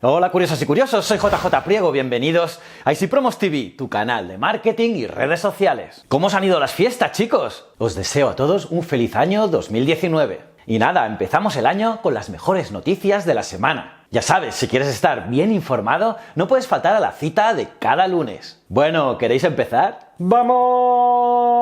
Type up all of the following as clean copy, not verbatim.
Hola curiosos y curiosos, soy JJ Priego, bienvenidos a Easy Promos TV, tu canal de marketing y redes sociales. ¿Cómo os han ido las fiestas, chicos? Os deseo a todos un feliz año 2019. Y nada, empezamos el año con las mejores noticias de la semana. Ya sabes, si quieres estar bien informado, no puedes faltar a la cita de cada lunes. Bueno, ¿queréis empezar? ¡Vamos!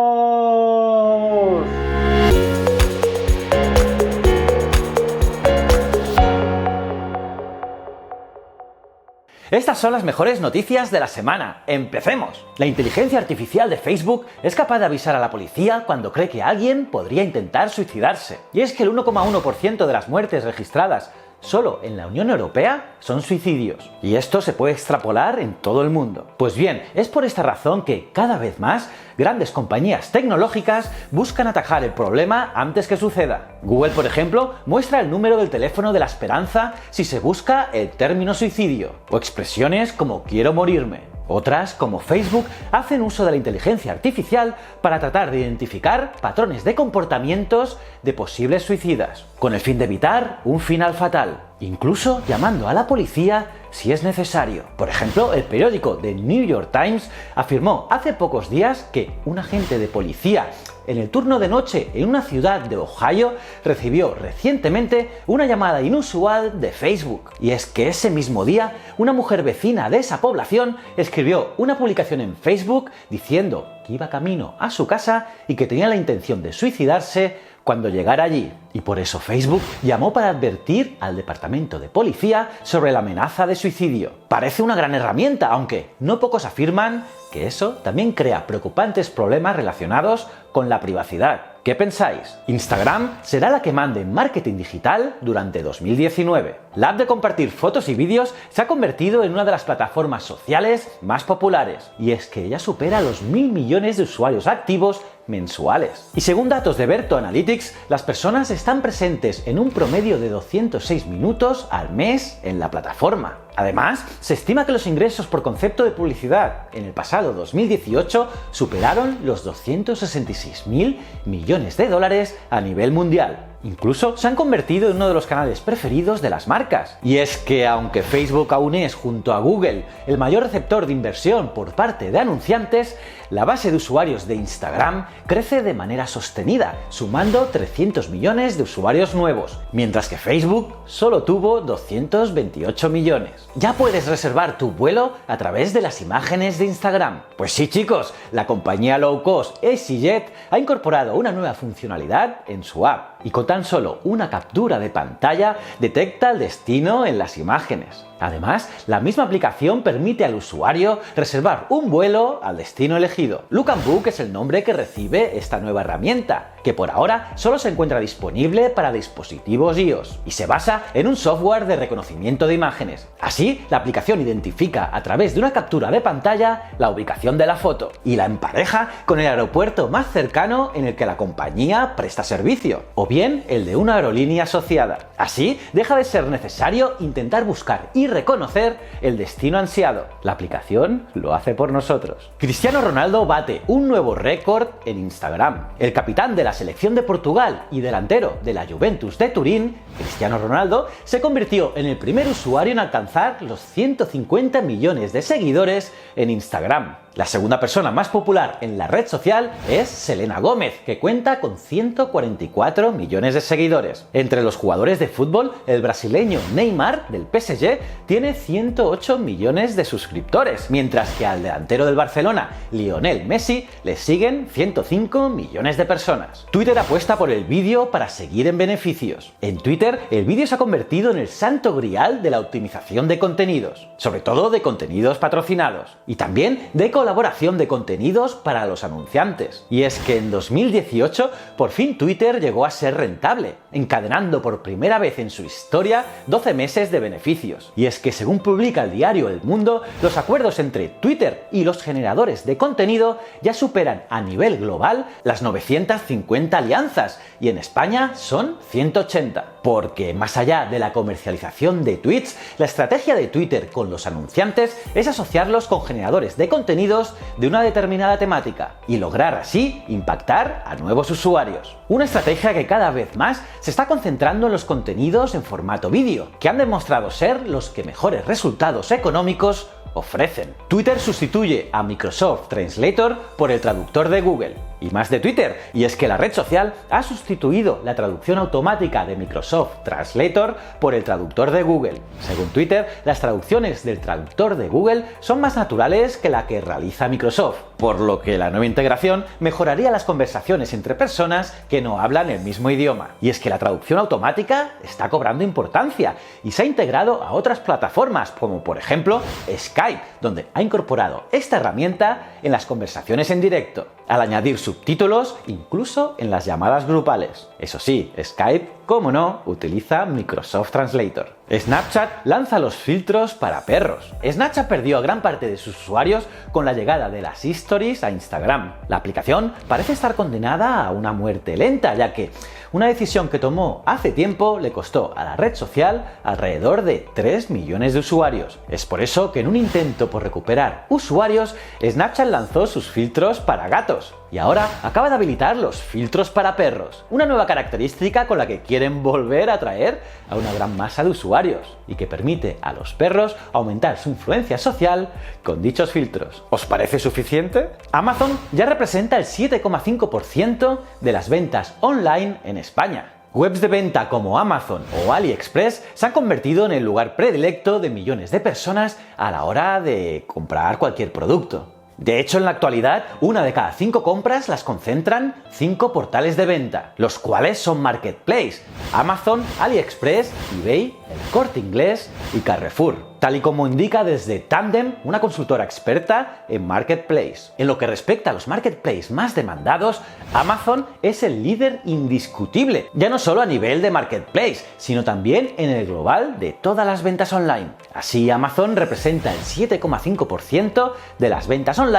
Estas son las mejores noticias de la semana. ¡Empecemos! La inteligencia artificial de Facebook es capaz de avisar a la policía cuando cree que alguien podría intentar suicidarse. Y es que el 1,1% de las muertes registradas solo en la Unión Europea son suicidios. Y esto se puede extrapolar en todo el mundo. Pues bien, es por esta razón que cada vez más grandes compañías tecnológicas buscan atajar el problema antes que suceda. Google, por ejemplo, muestra el número del teléfono de la esperanza si se busca el término suicidio, o expresiones como quiero morirme. Otras, como Facebook, hacen uso de la inteligencia artificial para tratar de identificar patrones de comportamientos de posibles suicidas, con el fin de evitar un final fatal, incluso llamando a la policía si es necesario. Por ejemplo, el periódico The New York Times afirmó hace pocos días que un agente de policía en el turno de noche en una ciudad de Ohio recibió recientemente una llamada inusual de Facebook. Y es que ese mismo día, una mujer vecina de esa población escribió una publicación en Facebook diciendo que iba camino a su casa y que tenía la intención de suicidarse cuando llegara allí. Y por eso Facebook llamó para advertir al departamento de policía sobre la amenaza de suicidio. Parece una gran herramienta, aunque no pocos afirman que eso también crea preocupantes problemas relacionados con la privacidad. ¿Qué pensáis? Instagram será la que mande en marketing digital durante 2019. La app de compartir fotos y vídeos se ha convertido en una de las plataformas sociales más populares, y es que ya supera los 1.000 millones de usuarios activos mensuales. Y según datos de Berto Analytics, las personas están presentes en un promedio de 206 minutos al mes en la plataforma. Además, se estima que los ingresos por concepto de publicidad en el pasado 2018 superaron los 266.000 millones de dólares a nivel mundial. Incluso se han convertido en uno de los canales preferidos de las marcas. Y es que aunque Facebook aún es, junto a Google, el mayor receptor de inversión por parte de anunciantes, la base de usuarios de Instagram crece de manera sostenida, sumando 300 millones de usuarios nuevos, mientras que Facebook solo tuvo 228 millones. Ya puedes reservar tu vuelo a través de las imágenes de Instagram. Pues sí, chicos, la compañía low cost EasyJet ha incorporado una nueva funcionalidad en su app, y con tan solo una captura de pantalla detecta el destino en las imágenes. Además, la misma aplicación permite al usuario reservar un vuelo al destino elegido. Look and Book es el nombre que recibe esta nueva herramienta, que por ahora solo se encuentra disponible para dispositivos iOS y se basa en un software de reconocimiento de imágenes. Así, la aplicación identifica a través de una captura de pantalla la ubicación de la foto y la empareja con el aeropuerto más cercano en el que la compañía presta servicio, o bien el de una aerolínea asociada. Así, deja de ser necesario intentar buscar y reconocer el destino ansiado. La aplicación lo hace por nosotros. Cristiano Ronaldo bate un nuevo récord en Instagram. El capitán de la selección de Portugal y delantero de la Juventus de Turín, Cristiano Ronaldo, se convirtió en el primer usuario en alcanzar los 150 millones de seguidores en Instagram. La segunda persona más popular en la red social es Selena Gómez, que cuenta con 144 millones de seguidores. Entre los jugadores de fútbol, el brasileño Neymar del PSG tiene 108 millones de suscriptores, mientras que al delantero del Barcelona, Lionel Messi, le siguen 105 millones de personas. Twitter apuesta por el vídeo para seguir en beneficios. En Twitter, el vídeo se ha convertido en el santo grial de la optimización de contenidos, sobre todo de contenidos patrocinados, y también de colaboración de contenidos para los anunciantes. Y es que en 2018 por fin Twitter llegó a ser rentable, encadenando por primera vez en su historia 12 meses de beneficios. Y es que según publica el diario El Mundo, los acuerdos entre Twitter y los generadores de contenido ya superan a nivel global las 950 alianzas, y en España son 180. Porque más allá de la comercialización de tweets, la estrategia de Twitter con los anunciantes es asociarlos con generadores de contenido contenidos de una determinada temática y lograr así impactar a nuevos usuarios. Una estrategia que cada vez más se está concentrando en los contenidos en formato vídeo, que han demostrado ser los que mejores resultados económicos ofrecen. Twitter sustituye a Microsoft Translator por el traductor de Google. Y más de Twitter, y es que la red social ha sustituido la traducción automática de Microsoft Translator por el traductor de Google. Según Twitter, las traducciones del traductor de Google son más naturales que la que realiza Microsoft, por lo que la nueva integración mejoraría las conversaciones entre personas que no hablan el mismo idioma. Y es que la traducción automática está cobrando importancia y se ha integrado a otras plataformas, como por ejemplo Skype, donde ha incorporado esta herramienta en las conversaciones en directo, al añadir subtítulos incluso en las llamadas grupales. Eso sí, Skype, como no, utiliza Microsoft Translator. Snapchat lanza los filtros para perros. Snapchat perdió a gran parte de sus usuarios con la llegada de las Stories a Instagram. La aplicación parece estar condenada a una muerte lenta, ya que una decisión que tomó hace tiempo le costó a la red social alrededor de 3 millones de usuarios. Es por eso que en un intento por recuperar usuarios, Snapchat lanzó sus filtros para gatos. Y ahora acaba de habilitar los filtros para perros, una nueva característica con la que quieren volver a atraer a una gran masa de usuarios y que permite a los perros aumentar su influencia social con dichos filtros. ¿Os parece suficiente? Amazon ya representa el 7,5% de las ventas online en España. Webs de venta como Amazon o AliExpress se han convertido en el lugar predilecto de millones de personas a la hora de comprar cualquier producto. De hecho, en la actualidad, una de cada 5 compras las concentran 5 portales de venta, los cuales son Marketplace: Amazon, AliExpress, eBay, El Corte Inglés y Carrefour, tal y como indica desde Tandem, una consultora experta en Marketplace. En lo que respecta a los Marketplace más demandados, Amazon es el líder indiscutible, ya no solo a nivel de Marketplace, sino también en el global de todas las ventas online. Así, Amazon representa el 7,5% de las ventas online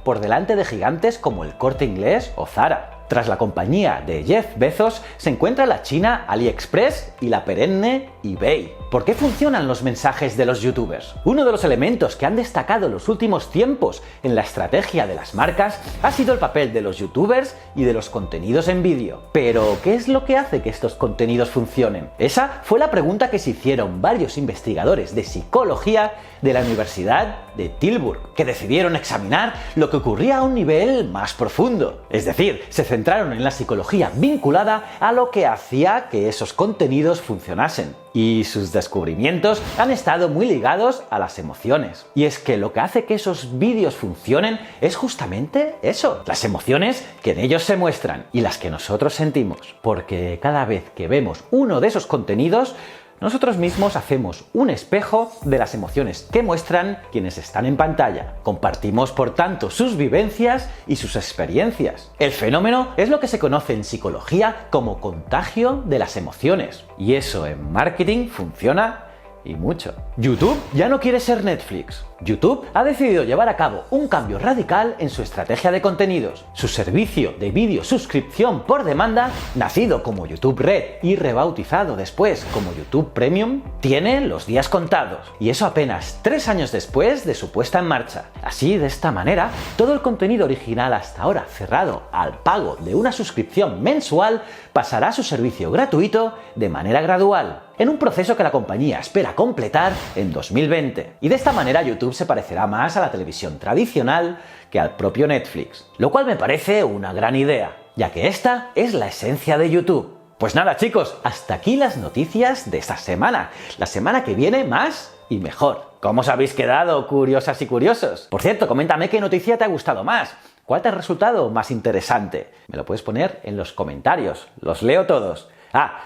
por delante de gigantes como El Corte Inglés o Zara. Tras la compañía de Jeff Bezos se encuentra la china AliExpress y la perenne eBay. ¿Por qué funcionan los mensajes de los youtubers? Uno de los elementos que han destacado en los últimos tiempos en la estrategia de las marcas ha sido el papel de los youtubers y de los contenidos en vídeo. Pero, ¿qué es lo que hace que estos contenidos funcionen? Esa fue la pregunta que se hicieron varios investigadores de psicología de la Universidad de Tilburg, que decidieron examinar lo que ocurría a un nivel más profundo. Es decir, se centraron en la psicología vinculada a lo que hacía que esos contenidos funcionasen. Y sus descubrimientos han estado muy ligados a las emociones. Y es que lo que hace que esos vídeos funcionen es justamente eso, las emociones que en ellos se muestran y las que nosotros sentimos. Porque cada vez que vemos uno de esos contenidos, nosotros mismos hacemos un espejo de las emociones que muestran quienes están en pantalla. Compartimos, por tanto, sus vivencias y sus experiencias. El fenómeno es lo que se conoce en psicología como contagio de las emociones. Y eso en marketing funciona y mucho. YouTube ya no quiere ser Netflix. YouTube ha decidido llevar a cabo un cambio radical en su estrategia de contenidos. Su servicio de vídeo suscripción por demanda, nacido como YouTube Red y rebautizado después como YouTube Premium, tiene los días contados. Y eso apenas 3 años después de su puesta en marcha. Así, de esta manera, todo el contenido original hasta ahora cerrado al pago de una suscripción mensual pasará a su servicio gratuito de manera gradual, en un proceso que la compañía espera completar en 2020. Y de esta manera YouTube se parecerá más a la televisión tradicional que al propio Netflix, lo cual me parece una gran idea, ya que esta es la esencia de YouTube. Pues nada, chicos, hasta aquí las noticias de esta semana. La semana que viene más y mejor. ¿Cómo os habéis quedado, curiosas y curiosos? Por cierto, coméntame qué noticia te ha gustado más. ¿Cuál te ha resultado más interesante? Me lo puedes poner en los comentarios, los leo todos.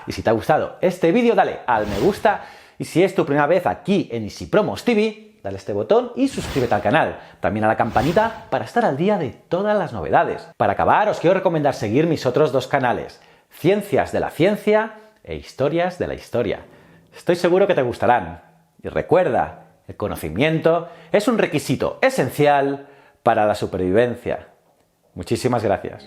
Y si te ha gustado este vídeo, dale al me gusta, y si es tu primera vez aquí en Easy Promos TV, dale a este botón y suscríbete al canal, también a la campanita para estar al día de todas las novedades. Para acabar, os quiero recomendar seguir mis otros 2 canales, Ciencias de la Ciencia e Historias de la Historia. Estoy seguro que te gustarán. Y recuerda, el conocimiento es un requisito esencial para la supervivencia. Muchísimas gracias.